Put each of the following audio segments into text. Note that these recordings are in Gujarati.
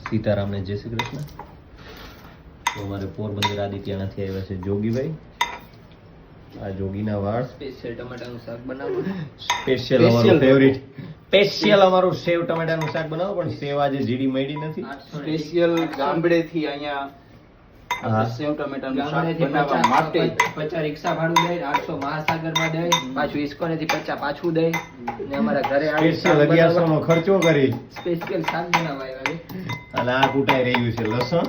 सीताराम ने जय श्री कृष्ण। तो हमारे पोरबंदर आदित्यानाथी આવ્યા છે જોગીભાઈ। આ જોગીના વાળ સ્પેશિયલ ટમેટાનું શાક બનાવો। સ્પેશિયલ અમારું ફેવરિટ સ્પેશિયલ અમારું સેવ ટમેટાનું શાક બનાવો, પણ સેવ આજે જીડી મળી નથી। સ્પેશિયલ ગામડેથી અહીંયા હા સેવ ટમેટાનું શાક બનાવવા માટે 50 રિક્ષા ભાડું દે, 800 મહાસાગરમાં દે, પાછું ઇસ્કોનેથી 50 પાછું દે ને અમારા ઘરે સ્પેશિયલ 1100 નો ખર્ચો કરી સ્પેશિયલ શાક બનાવવા આવ્યા છે। અને આ કૂટાઈ રહ્યું છે લસણ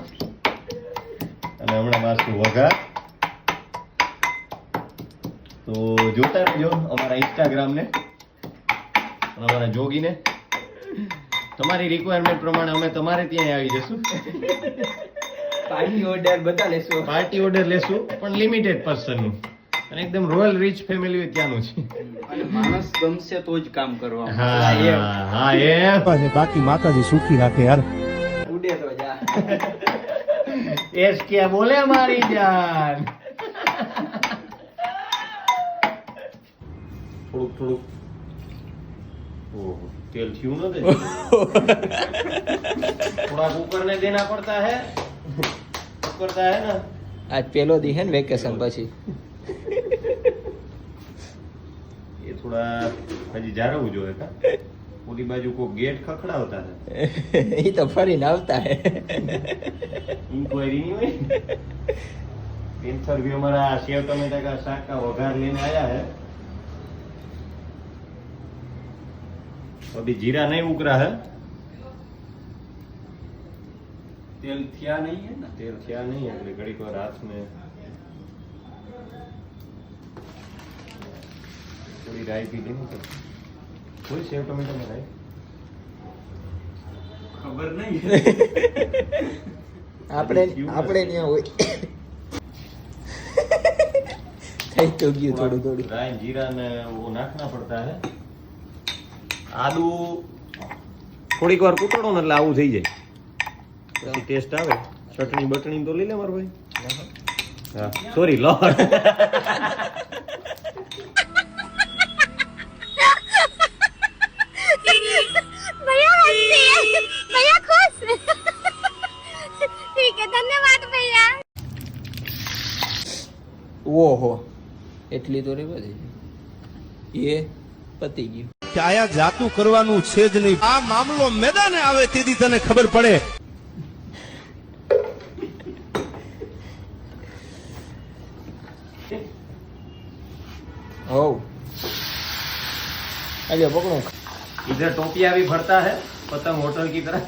અને હમણાં મારશું વઘાર। તો જોતા રહેજો અમારા ઇન્સ્ટાગ્રામ ને અને અમારા જોગીને। તમારી રિક્વાયરમેન્ટ પ્રમાણે અમે તમારે ત્યાં આવી જશું। પાર્ટી ઓર્ડર બધા લેશો। પાર્ટી ઓર્ડર લેશું, પણ લિમિટેડ પર્સન નું અને એકદમ રોયલ રીચ ફેમિલી હોય ત્યાંનું છે। અને માણસ ગમશે તો જ કામ કરવા। હા હા એમ बाकी माताजी सुखी रखे यार। ઉડે તો જા। એસ કે બોલે મારી જાન। થોડુંક થોડુંક ઓહો तेल क्यों ना दे थोड़ा कुकर ने देना पड़ता है, करता है ना। આજ પેલો દી હે ને વેકેશન પછી ये थोड़ा हजी जारવું જોઈએ કા ઓલી બાજુ કો गेट खखड़ावता है એ તો ફરીને આવતા હે। इंक्वायरी नहीं हुई। इंटरव्यू हमारा सेव टमाटर का साग का वघार लेने आया है। अभी जीरा नहीं उगरा है, તેલ થયા નહીં હે ને। तेल क्या नहीं है એટલે ઘડીક વાર હાથ में थोड़ी राई पी लेंगे तो कोई सेव टमाटर में राई ખબર નહીં આપણે ત્યાં હોય થઈ તો ગયું થોડું થોડું। राई जीरा ने वो नाखना पड़ता है। आलू થોડીક વાર કૂટણો ને એટલે આવું થઈ જાય, પછી ટેસ્ટ આવે। ચટણી બટણી તો લઈ લે મારો ભાઈ। હા સોરી લો भैया हंसी है, भैया खुश। ठीक है, धन्यवाद भैया। ઓહો એટલી તો રે બધી એ પતી ગયું। આયા જાતું કરવાનું છે જ નહીં। આ મામલો મેદાને આવે તેથી તને ખબર પડે। हो अरे पकड़ो। इधर टोपिया भी भरता है पतंग होटल की तरह।